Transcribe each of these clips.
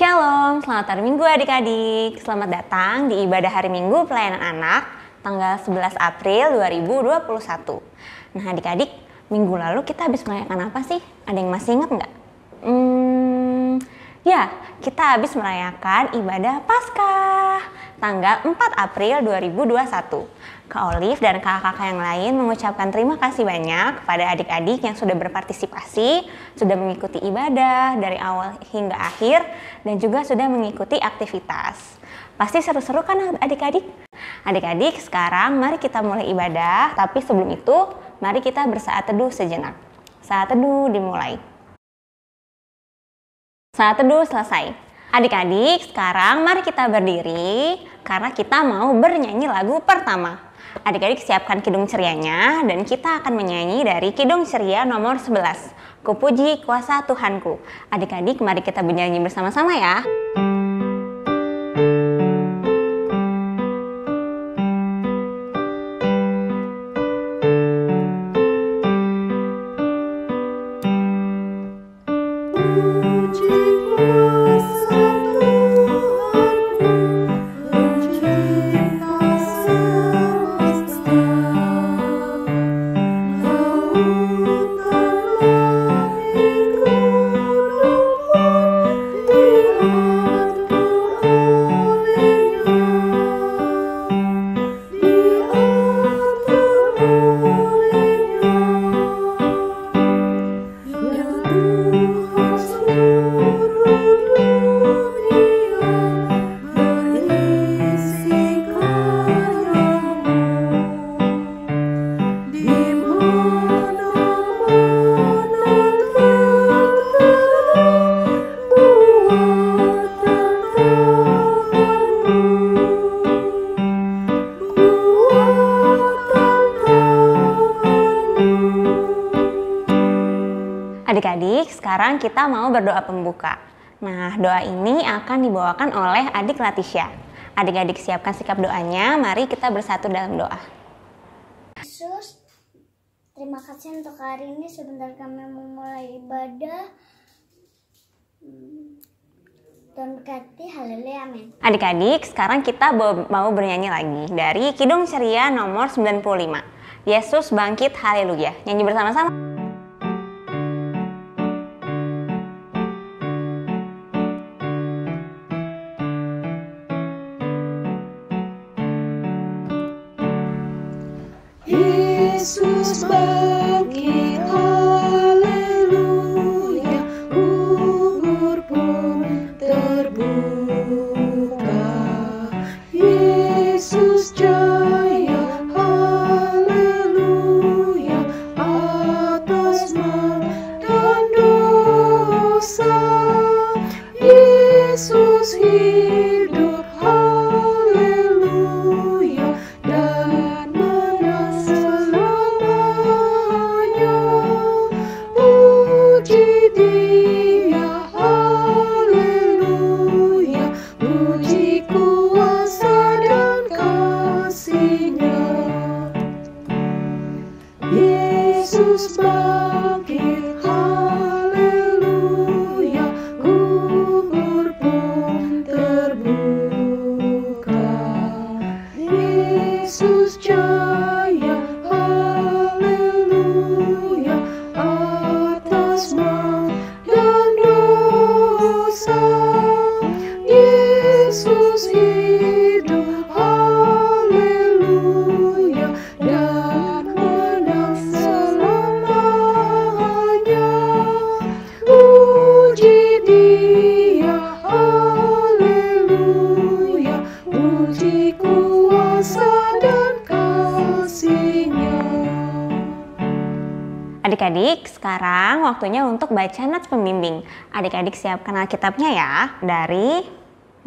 Shalom, selamat hari Minggu adik-adik. Selamat datang di ibadah hari Minggu pelayanan anak tanggal 11 April 2021. Nah adik-adik, minggu lalu kita habis merayakan apa sih? Ada yang masih ingat nggak? Ya, kita habis merayakan ibadah Paskah tanggal 4 April 2021. Kak Olive dan kakak-kakak yang lain mengucapkan terima kasih banyak kepada adik-adik yang sudah berpartisipasi, sudah mengikuti ibadah dari awal hingga akhir, dan juga sudah mengikuti aktivitas. Pasti seru-seru kan adik-adik? Adik-adik, sekarang mari kita mulai ibadah, tapi sebelum itu mari kita bersaat teduh sejenak. Saat teduh dimulai. Saat teduh selesai. Adik-adik, sekarang mari kita berdiri karena kita mau bernyanyi lagu pertama. Adik-adik siapkan kidung cerianya dan kita akan menyanyi dari kidung ceria nomor 11. Kupuji kuasa Tuhanku. Adik-adik mari kita bernyanyi bersama-sama ya. Adik-adik, sekarang kita mau berdoa pembuka. Nah, doa ini akan dibawakan oleh adik Latisha. Adik-adik siapkan sikap doanya, mari kita bersatu dalam doa. Yesus, terima kasih untuk hari ini. Sebentar kami memulai ibadah. Tuhan berkati, haleluya, amin. Adik-adik, sekarang kita mau bernyanyi lagi dari kidung ceria nomor 95. Yesus bangkit, haleluya. Nyanyi bersama-sama. Yesus bangkit, haleluya, kubur pun terbuka. Yesus jaya, haleluya, atas maut dan dosa. Yesus hidup, haleluya, dan menang selamanya. Puji Dia, haleluya, puji kuasa dan kasih-Nya. Yesus bangkit, haleluya, kubur pun terbuka. Yesus jaya, haleluya, atas maut dan dosa. Yesus hidup, haleluya, dan menang selamanya. Puji Dia, haleluya, puji kuasa dan kasih-Nya. Adik-adik, sekarang waktunya untuk baca nats pembimbing. Adik-adik siapkan Alkitabnya ya, dari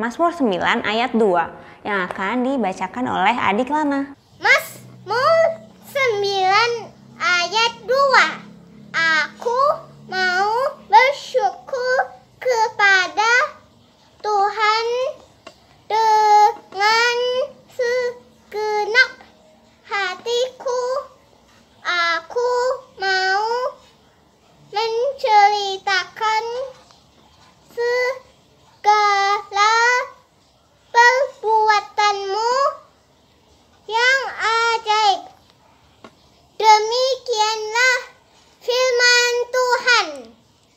Mazmur 9 ayat 2 yang akan dibacakan oleh adik Lana. Mazmur 9 ayat 2. Aku mau bersyukur kepada Tuhan dengan segenap hatiku. Aku mau menceritakan segala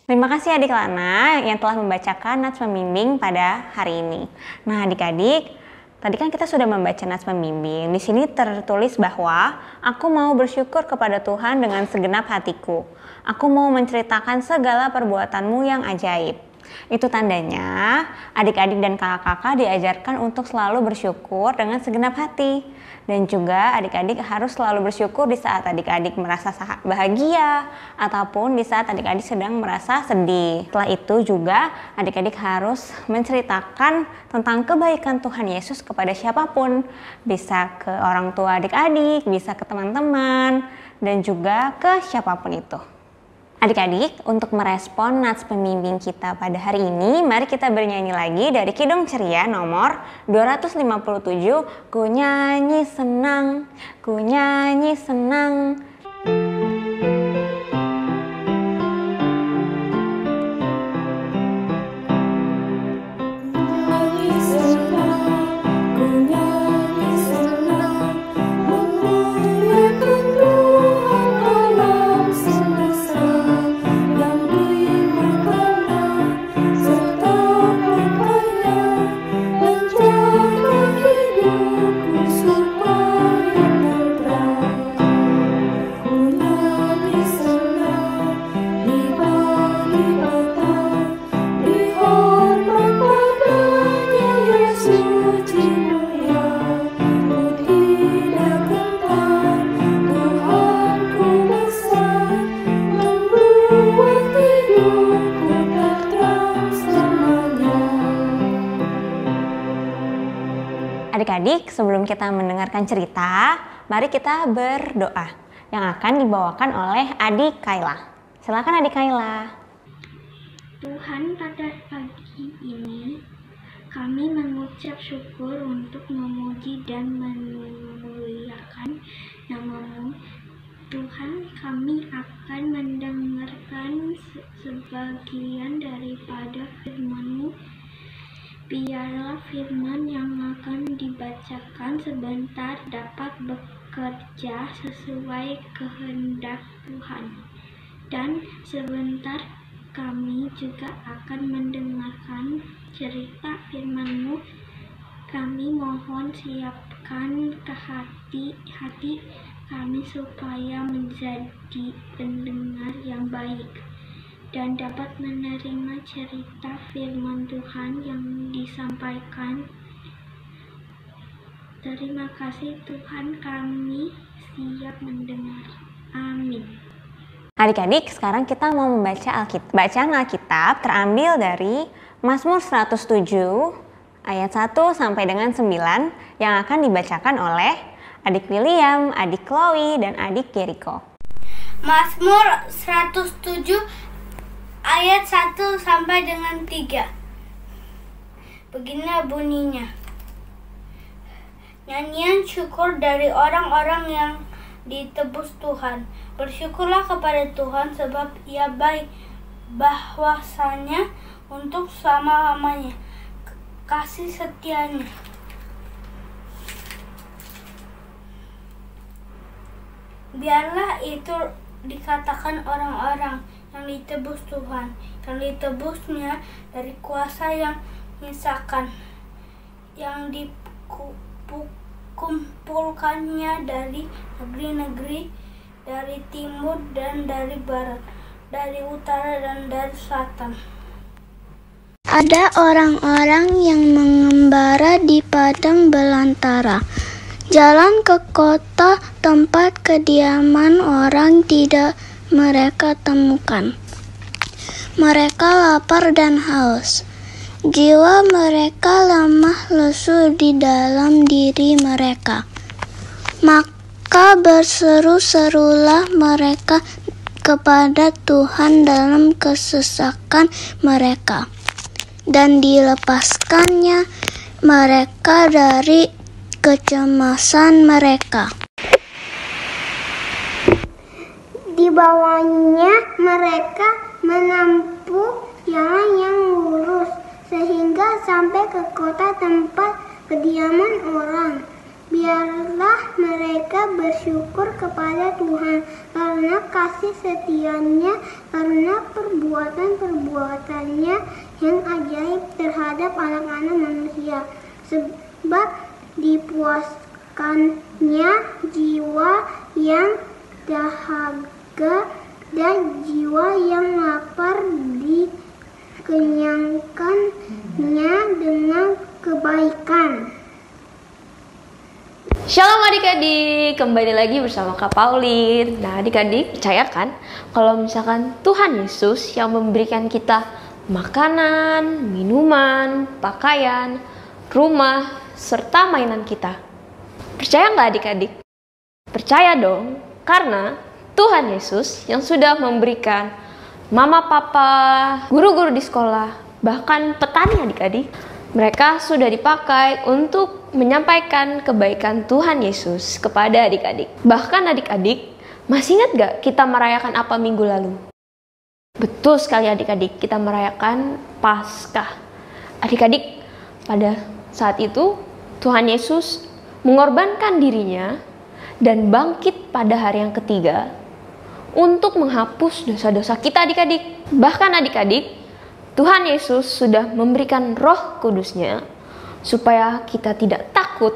Terima kasih adik Lana yang telah membacakan nats pembimbing pada hari ini. Nah adik-adik, tadi kan kita sudah membaca nats pembimbing. Di sini tertulis bahwa aku mau bersyukur kepada Tuhan dengan segenap hatiku. Aku mau menceritakan segala perbuatanmu yang ajaib. Itu tandanya adik-adik dan kakak-kakak diajarkan untuk selalu bersyukur dengan segenap hati. Dan juga adik-adik harus selalu bersyukur di saat adik-adik merasa bahagia ataupun di saat adik-adik sedang merasa sedih. Setelah itu juga adik-adik harus menceritakan tentang kebaikan Tuhan Yesus kepada siapapun. Bisa ke orang tua adik-adik, bisa ke teman-teman, dan juga ke siapapun itu. Adik-adik, untuk merespon nats pembimbing kita pada hari ini, mari kita bernyanyi lagi dari Kidung Ceria nomor 257, Ku nyanyi senang, ku nyanyi senang. Adik-adik, sebelum kita mendengarkan cerita, mari kita berdoa yang akan dibawakan oleh Adik Kayla. Silakan Adik Kayla. Tuhan, pada pagi ini kami mengucap syukur untuk memuji dan memuliakan nama-Mu. Tuhan, kami akan mendengarkan sebagian daripada firman-Mu. Biarlah firman yang akan dibacakan sebentar dapat bekerja sesuai kehendak Tuhan. Dan sebentar kami juga akan mendengarkan cerita firman-Mu. Kami mohon siapkan ke hati kami supaya menjadi pendengar yang baik dan dapat menerima cerita firman Tuhan yang disampaikan. Terima kasih Tuhan, kami siap mendengar. Amin. Adik-adik, sekarang kita mau membaca bacaan Alkitab terambil dari Mazmur 107 ayat 1 sampai dengan 9 yang akan dibacakan oleh Adik William, Adik Chloe, dan Adik Jericho. Mazmur 107 ayat 1 sampai dengan 3. Begini bunyinya. Nyanyian syukur dari orang-orang yang ditebus Tuhan. Bersyukurlah kepada Tuhan sebab Ia baik, bahwasanya untuk selama-lamanya kasih setianya. Biarlah itu dikatakan orang-orang yang ditebus Tuhan, yang ditebusnya dari kuasa yang menyisakan, yang dikumpulkannya dari negeri-negeri, dari timur dan dari barat, dari utara dan dari selatan. Ada orang-orang yang mengembara di padang belantara, jalan ke kota tempat kediaman orang tidak mereka temukan. Mereka lapar dan haus. Jiwa mereka lemah lesu di dalam diri mereka. Maka berseru-serulah mereka kepada Tuhan dalam kesesakan mereka, dan dilepaskannya mereka dari kecemasan mereka. Di bawahnya mereka menempuh jalan yang lurus sehingga sampai ke kota tempat kediaman orang. Biarlah mereka bersyukur kepada Tuhan karena kasih setianya, karena perbuatan-perbuatannya yang ajaib terhadap anak-anak manusia. Sebab dipuaskannya jiwa yang dahaga dan jiwa yang lapar dikenyangkannya dengan kebaikan. Shalom adik-adik, kembali lagi bersama Kak Pauline. Nah adik-adik, percaya kan kalau misalkan Tuhan Yesus yang memberikan kita makanan, minuman, pakaian, rumah, serta mainan kita. Percaya nggak adik-adik? Percaya dong, karena Tuhan Yesus yang sudah memberikan mama, papa, guru-guru di sekolah, bahkan petani adik-adik, mereka sudah dipakai untuk menyampaikan kebaikan Tuhan Yesus kepada adik-adik. Bahkan adik-adik, masih ingat gak kita merayakan apa minggu lalu? Betul sekali adik-adik, kita merayakan Paskah. Adik-adik, pada saat itu Tuhan Yesus mengorbankan dirinya dan bangkit pada hari yang ketiga untuk menghapus dosa-dosa kita adik-adik. Bahkan adik-adik, Tuhan Yesus sudah memberikan Roh Kudus-Nya supaya kita tidak takut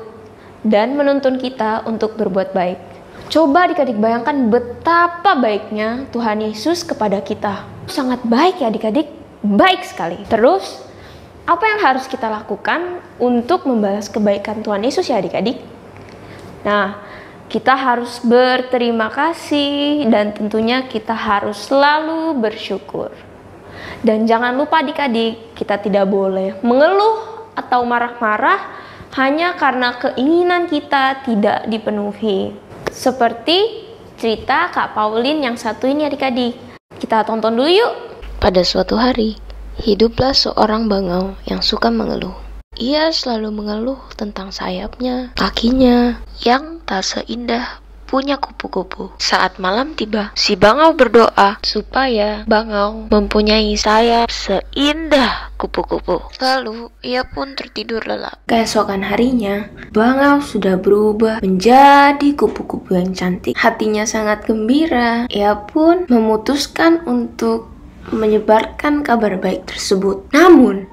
dan menuntun kita untuk berbuat baik. Coba adik-adik bayangkan betapa baiknya Tuhan Yesus kepada kita. Sangat baik ya adik-adik, baik sekali. Terus, apa yang harus kita lakukan untuk membalas kebaikan Tuhan Yesus ya adik-adik? Nah, kita harus berterima kasih dan tentunya kita harus selalu bersyukur. Dan jangan lupa adik-adik, kita tidak boleh mengeluh atau marah-marah hanya karena keinginan kita tidak dipenuhi. Seperti cerita Kak Pauline yang satu ini adik-adik. Kita tonton dulu yuk. Pada suatu hari, hiduplah seorang bangau yang suka mengeluh. Ia selalu mengeluh tentang sayapnya, kakinya, yang tak seindah punya kupu-kupu. Saat malam tiba, si bangau berdoa supaya bangau mempunyai sayap seindah kupu-kupu. Lalu ia pun tertidur lelap. Keesokan harinya, bangau sudah berubah menjadi kupu-kupu yang cantik. Hatinya sangat gembira. Ia pun memutuskan untuk menyebarkan kabar baik tersebut. Namun,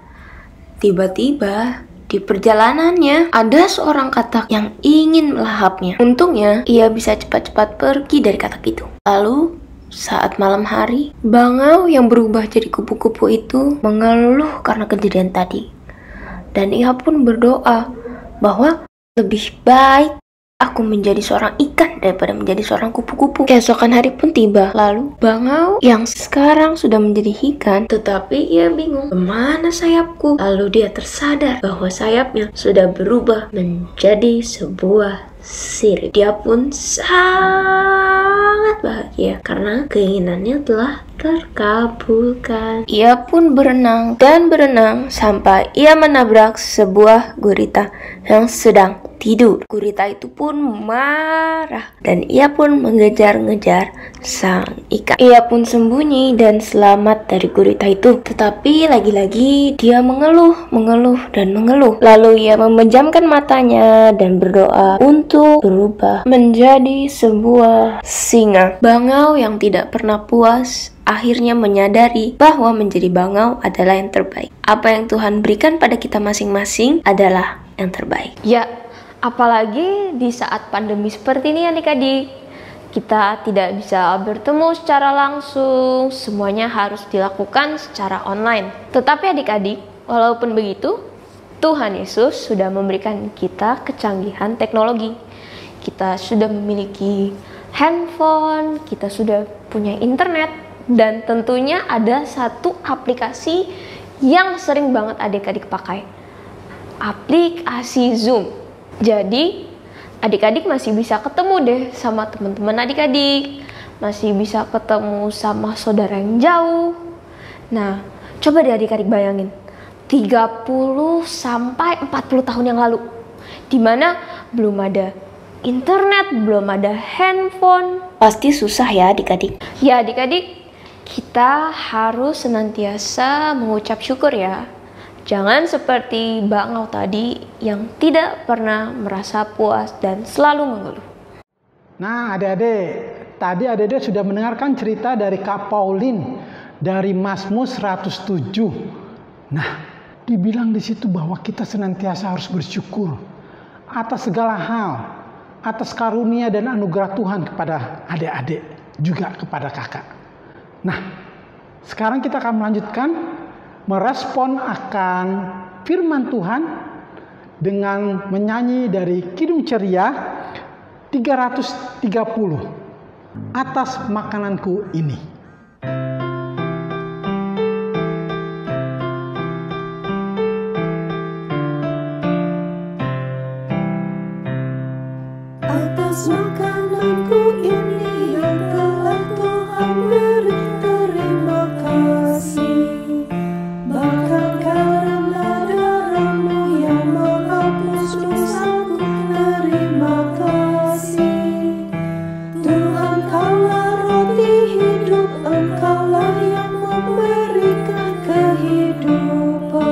tiba-tiba di perjalanannya, ada seorang katak yang ingin melahapnya. Untungnya, ia bisa cepat-cepat pergi dari katak itu. Lalu, saat malam hari, bangau yang berubah jadi kupu-kupu itu mengeluh karena kejadian tadi. Dan ia pun berdoa bahwa lebih baik aku menjadi seorang ikan daripada menjadi seorang kupu-kupu. Keesokan hari pun tiba. Lalu bangau yang sekarang sudah menjadi ikan, tetapi ia bingung, kemana sayapku? Lalu dia tersadar bahwa sayapnya sudah berubah menjadi sebuah sirip. Dia pun sangat bahagia karena keinginannya telah terkabulkan. Ia pun berenang dan berenang sampai ia menabrak sebuah gurita yang sedang tidur. Gurita itu pun marah dan ia pun mengejar-ngejar sang ikan. Ia pun sembunyi dan selamat dari gurita itu. Tetapi lagi-lagi dia mengeluh dan mengeluh. Lalu ia memejamkan matanya dan berdoa untuk berubah menjadi sebuah singa. Bangau yang tidak pernah puas akhirnya menyadari bahwa menjadi bangau adalah yang terbaik. Apa yang Tuhan berikan pada kita masing-masing adalah yang terbaik. Ya, apalagi di saat pandemi seperti ini adik-adik. Kita tidak bisa bertemu secara langsung, semuanya harus dilakukan secara online. Tetapi adik-adik, walaupun begitu, Tuhan Yesus sudah memberikan kita kecanggihan teknologi. Kita sudah memiliki handphone, kita sudah punya internet, dan tentunya ada satu aplikasi yang sering banget adik-adik pakai. Aplikasi Zoom. Jadi, adik-adik masih bisa ketemu deh sama teman-teman adik-adik, masih bisa ketemu sama saudara yang jauh. Nah, coba deh adik-adik bayangin, 30 sampai 40 tahun yang lalu, dimana belum ada internet, belum ada handphone. Pasti susah ya adik-adik. Ya adik-adik, kita harus senantiasa mengucap syukur ya. Jangan seperti bangau tadi yang tidak pernah merasa puas dan selalu mengeluh. Nah, adik-adik, tadi adik-adik sudah mendengarkan cerita dari Kak Pauline dari Mazmur 107. Nah, dibilang di situ bahwa kita senantiasa harus bersyukur atas segala hal, atas karunia dan anugerah Tuhan kepada adik-adik, juga kepada kakak. Nah, sekarang kita akan melanjutkan merespon akan firman Tuhan dengan menyanyi dari Kidung Ceria 330, atas makananku ini. Atas makananku ini yang telah Tuhan beri, terima kasih. Bahkan karena darah-Mu yang menghapus dosaku, terima kasih. Tuhan, Kaulah roti hidup, Engkaulah yang memberikan kehidupan.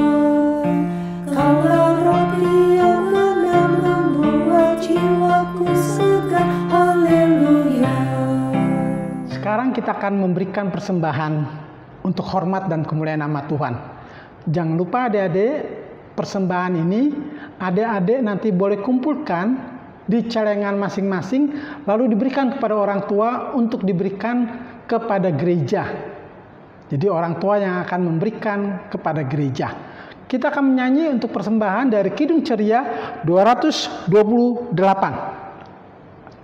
Kaulah roti yang benar membuat jiwaku segar. Haleluya. Sekarang kita akan memberikan persembahan untuk hormat dan kemuliaan nama Tuhan. Jangan lupa adik-adik, persembahan ini adik-adik nanti boleh kumpulkan di celengan masing-masing, lalu diberikan kepada orang tua untuk diberikan kepada gereja. Jadi orang tua yang akan memberikan kepada gereja. Kita akan menyanyi untuk persembahan dari Kidung Ceria 228.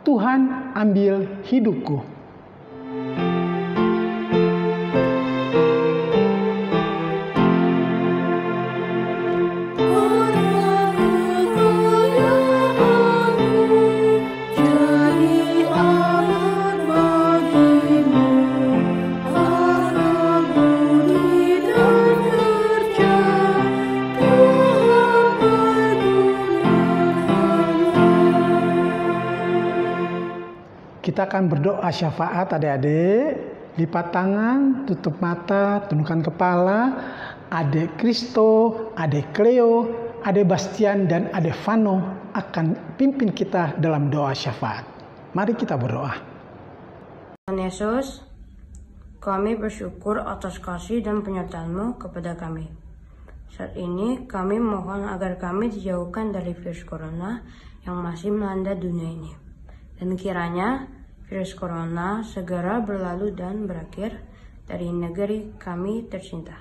Tuhan ambil hidupku. Kita akan berdoa syafaat adik-adik. Lipat tangan, tutup mata, tundukkan kepala. Adik Kristo, adik Cleo, adik Bastian, dan adik Vano akan pimpin kita dalam doa syafaat. Mari kita berdoa. Tuhan Yesus, kami bersyukur atas kasih dan penyertaan-Mu kepada kami. Saat ini kami mohon agar kami dijauhkan dari virus corona yang masih melanda dunia ini. Dan kiranya virus corona segera berlalu dan berakhir dari negeri kami tercinta.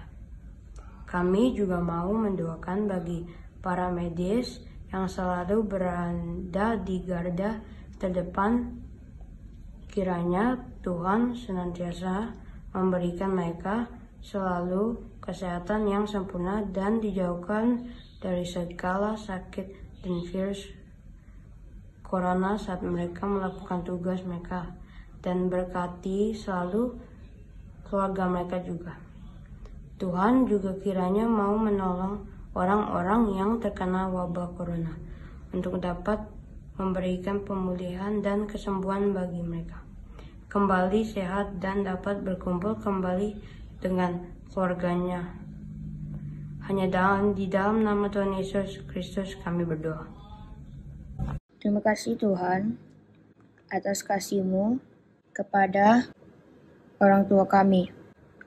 Kami juga mau mendoakan bagi para medis yang selalu berada di garda terdepan. Kiranya Tuhan senantiasa memberikan mereka selalu kesehatan yang sempurna dan dijauhkan dari segala sakit dan virus corona saat mereka melakukan tugas mereka, dan berkati selalu keluarga mereka juga. Tuhan juga kiranya mau menolong orang-orang yang terkena wabah corona untuk dapat memberikan pemulihan dan kesembuhan bagi mereka, kembali sehat dan dapat berkumpul kembali dengan keluarganya. Hanya di dalam nama Tuhan Yesus Kristus kami berdoa. Terima kasih Tuhan atas kasih-Mu kepada orang tua kami.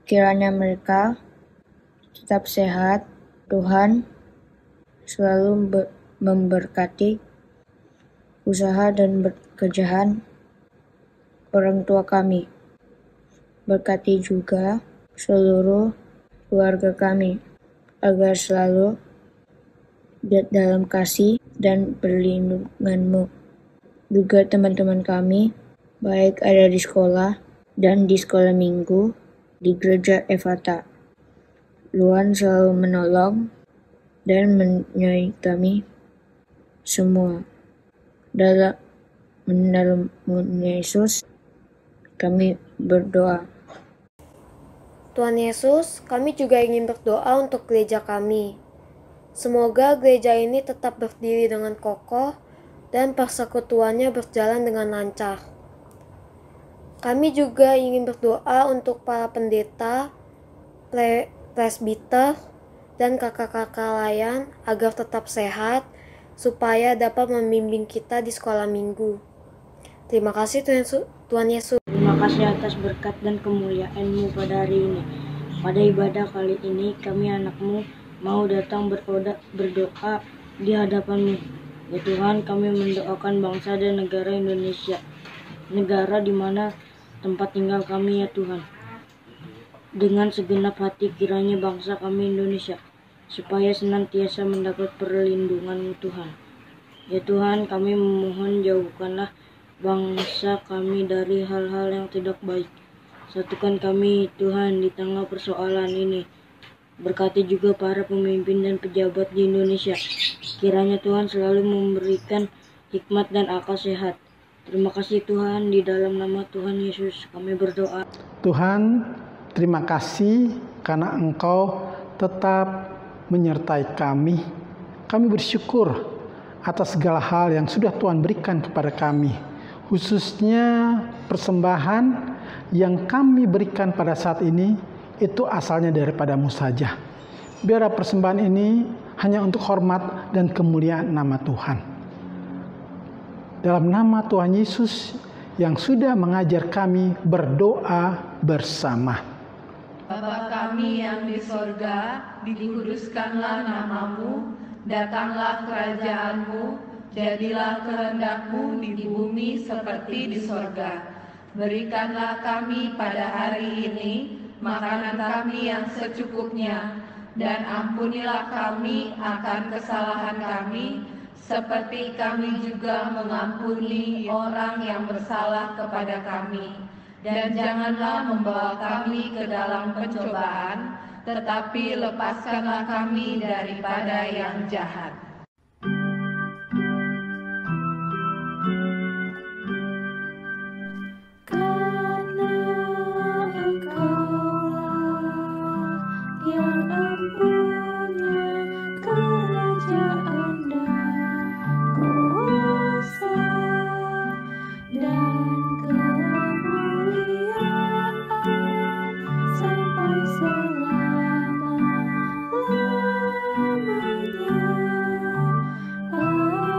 Kiranya mereka tetap sehat. Tuhan selalu memberkati usaha dan pekerjaan orang tua kami. Berkati juga seluruh keluarga kami agar selalu dalam kasih dan perlindungan-Mu. Juga teman-teman kami, baik ada di sekolah dan di sekolah minggu di gereja Efata. Tuhan selalu menolong dan menyayangi kami semua. Dalam nama Yesus kami berdoa. Tuhan Yesus, kami juga ingin berdoa untuk gereja kami. Semoga gereja ini tetap berdiri dengan kokoh dan persekutuannya berjalan dengan lancar. Kami juga ingin berdoa untuk para pendeta, presbiter, dan kakak-kakak layan agar tetap sehat, supaya dapat membimbing kita di sekolah minggu. Terima kasih Tuhan Yesus. Terima kasih atas berkat dan kemuliaan-Mu pada hari ini. Pada ibadah kali ini, kami anak-Mu mau datang berdoa di hadapan-Mu. Ya Tuhan, kami mendoakan bangsa dan negara Indonesia, negara di mana tempat tinggal kami ya Tuhan. Dengan segenap hati kiranya bangsa kami Indonesia, supaya senantiasa mendapat perlindungan Tuhan. Ya Tuhan, kami memohon jauhkanlah bangsa kami dari hal-hal yang tidak baik. Satukan kami Tuhan di tengah persoalan ini. Berkati juga para pemimpin dan pejabat di Indonesia. Kiranya Tuhan selalu memberikan hikmat dan akal sehat. Terima kasih Tuhan, di dalam nama Tuhan Yesus kami berdoa. Tuhan, terima kasih karena Engkau tetap menyertai kami. Kami bersyukur atas segala hal yang sudah Tuhan berikan kepada kami, khususnya persembahan yang kami berikan pada saat ini itu asalnya daripada-Mu saja. Biarlah persembahan ini hanya untuk hormat dan kemuliaan nama Tuhan. Dalam nama Tuhan Yesus yang sudah mengajar kami berdoa bersama. Bapa kami yang di sorga, dikuduskanlah nama-Mu, datanglah kerajaan-Mu, jadilah kehendak-Mu di bumi seperti di sorga. Berikanlah kami pada hari ini makanan kami yang secukupnya, dan ampunilah kami akan kesalahan kami, seperti kami juga mengampuni orang yang bersalah kepada kami. Dan janganlah membawa kami ke dalam pencobaan, tetapi lepaskanlah kami daripada yang jahat. Karena Engkaulah yang empunya kerajaan dan kuasa dan kemuliaan sampai selama-lamanya. Amin.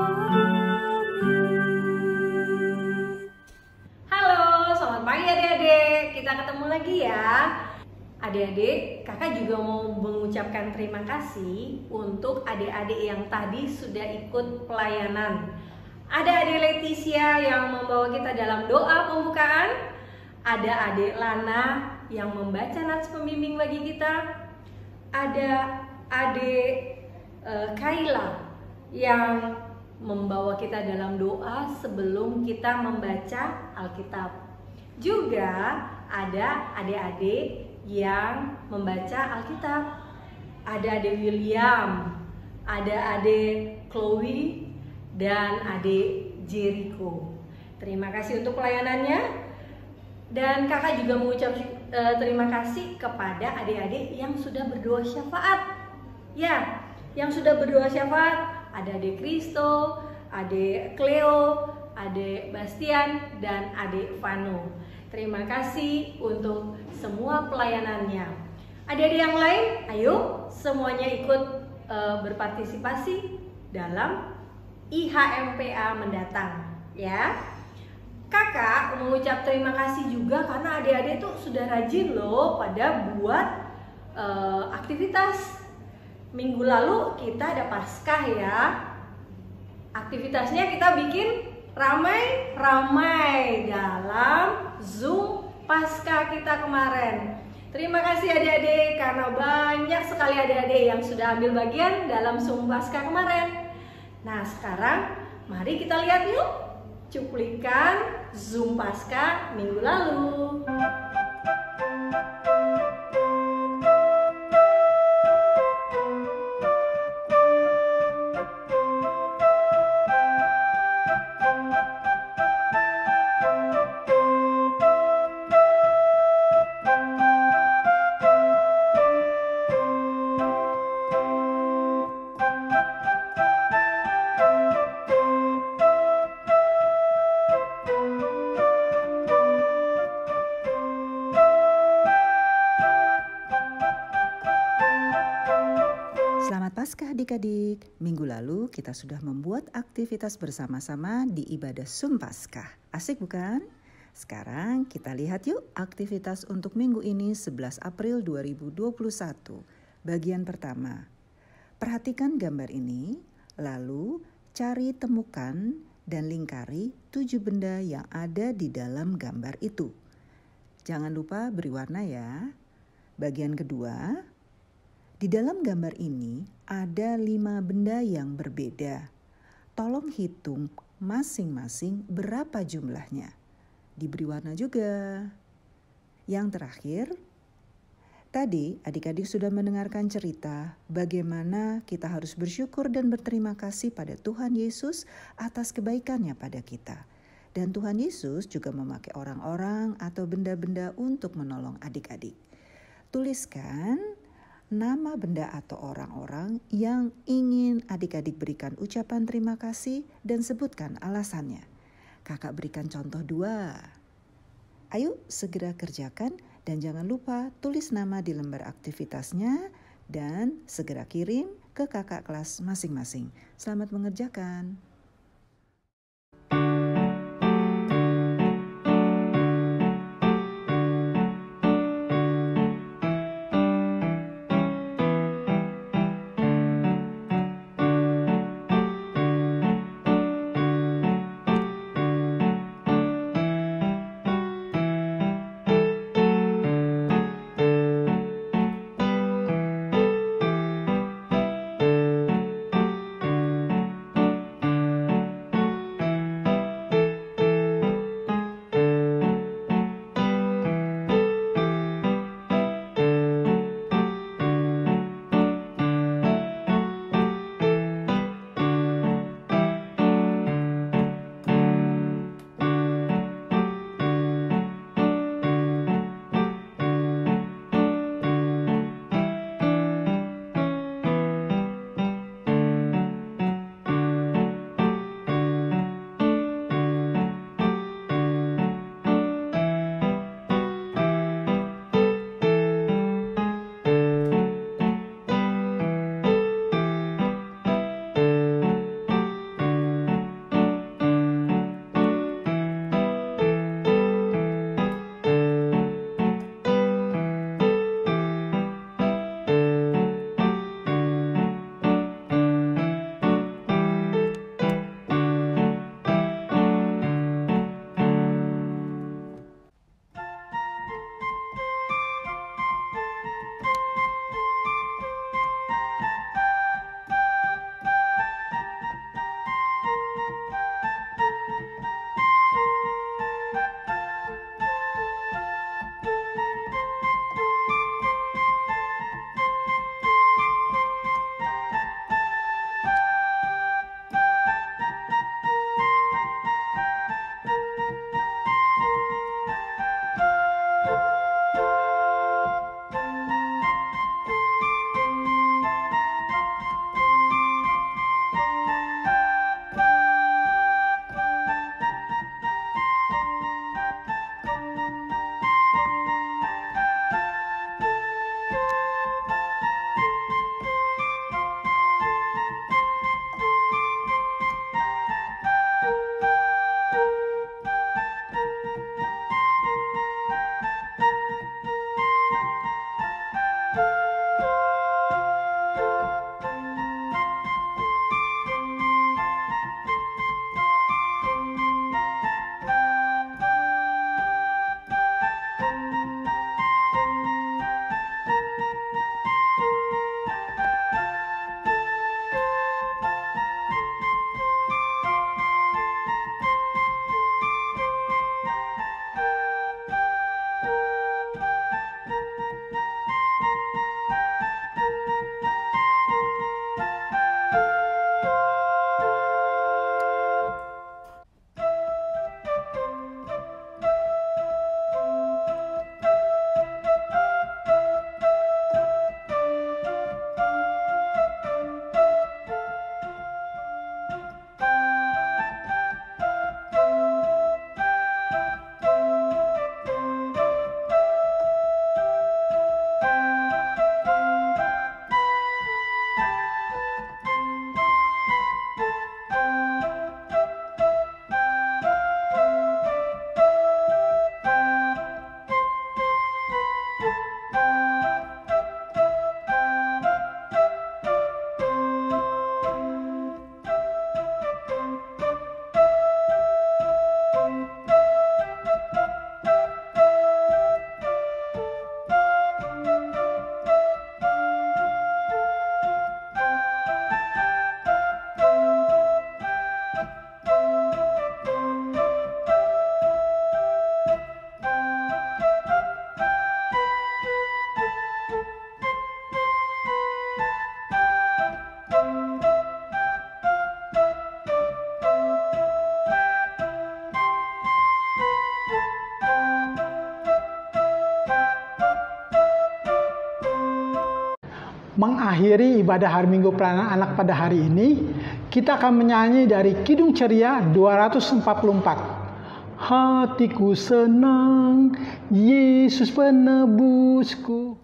Halo, selamat pagi adik-adik. Kita ketemu lagi ya. Adik-adik, kakak juga mau mengucapkan terima kasih untuk adik-adik yang tadi sudah ikut pelayanan. Ada adik Leticia yang membawa kita dalam doa pembukaan. Ada adik Lana yang membaca nats pembimbing bagi kita. Ada adik Kaila yang membawa kita dalam doa sebelum kita membaca Alkitab. Juga ada adik-adik yang membaca Alkitab. Ada adik William, ada adik Chloe, dan adik Jericho. Terima kasih untuk pelayanannya. Dan kakak juga mengucap terima kasih kepada adik-adik yang sudah berdoa syafaat. Ya, yang sudah berdoa syafaat, ada adik Kristo, adik Cleo, adik Bastian, dan adik Vano. Terima kasih untuk semua pelayanannya. Adik-adik yang lain, ayo semuanya ikut berpartisipasi dalam IHMPA mendatang, ya. Kakak mengucap terima kasih juga karena adik-adik tuh sudah rajin loh pada buat aktivitas. Minggu lalu kita ada Paskah ya. Aktivitasnya kita bikin ramai-ramai dalam Zoom Paskah kita kemarin. Terima kasih adik-adik karena banyak sekali adik-adik yang sudah ambil bagian dalam Zoom Paskah kemarin. Nah, sekarang mari kita lihat yuk cuplikan Zoom Paskah minggu lalu. Paskah adik-adik, minggu lalu kita sudah membuat aktivitas bersama-sama di ibadah Sumpaskah. Asik bukan? Sekarang kita lihat yuk aktivitas untuk minggu ini 11 April 2021. Bagian pertama, perhatikan gambar ini, lalu cari, temukan, dan lingkari 7 benda yang ada di dalam gambar itu. Jangan lupa beri warna ya. Bagian kedua, di dalam gambar ini ada 5 benda yang berbeda. Tolong hitung masing-masing berapa jumlahnya. Diberi warna juga. Yang terakhir, tadi adik-adik sudah mendengarkan cerita bagaimana kita harus bersyukur dan berterima kasih pada Tuhan Yesus atas kebaikannya pada kita. Dan Tuhan Yesus juga memakai orang-orang atau benda-benda untuk menolong adik-adik. Tuliskan nama benda atau orang-orang yang ingin adik-adik berikan ucapan terima kasih dan sebutkan alasannya. Kakak berikan contoh 2. Ayo segera kerjakan dan jangan lupa tulis nama di lembar aktivitasnya dan segera kirim ke kakak kelas masing-masing. Selamat mengerjakan. mengakhiri ibadah hari Minggu Pelayanan Anak pada hari ini, kita akan menyanyi dari Kidung Ceria 244. Hatiku senang, Yesus penebusku.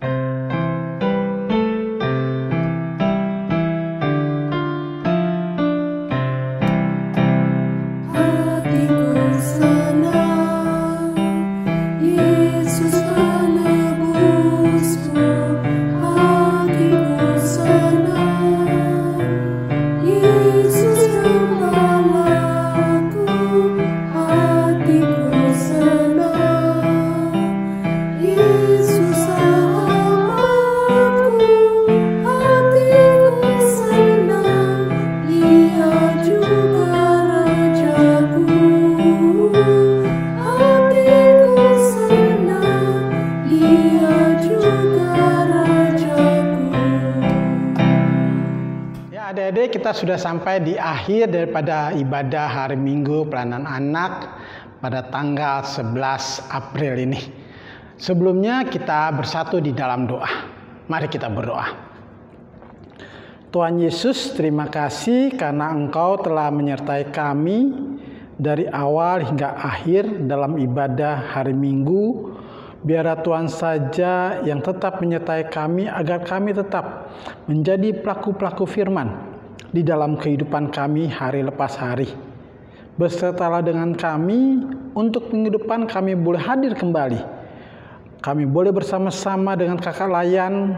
Adik-adik, kita sudah sampai di akhir daripada ibadah hari Minggu Pelayanan Anak pada tanggal 11 April ini. Sebelumnya kita bersatu di dalam doa. Mari kita berdoa. Tuhan Yesus, terima kasih karena Engkau telah menyertai kami dari awal hingga akhir dalam ibadah hari Minggu. Biarlah Tuhan saja yang tetap menyertai kami agar kami tetap menjadi pelaku-pelaku firman di dalam kehidupan kami hari lepas hari. Bersertalah dengan kami untuk minggu depan kami boleh hadir kembali. Kami boleh bersama-sama dengan kakak layan,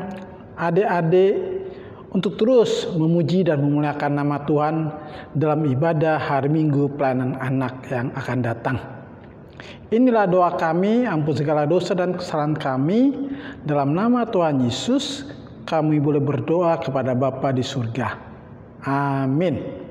adik-adik untuk terus memuji dan memuliakan nama Tuhan dalam ibadah hari Minggu Pelayanan Anak yang akan datang. Inilah doa kami, ampun segala dosa dan kesalahan kami. Dalam nama Tuhan Yesus, kami boleh berdoa kepada Bapa di surga. Amin.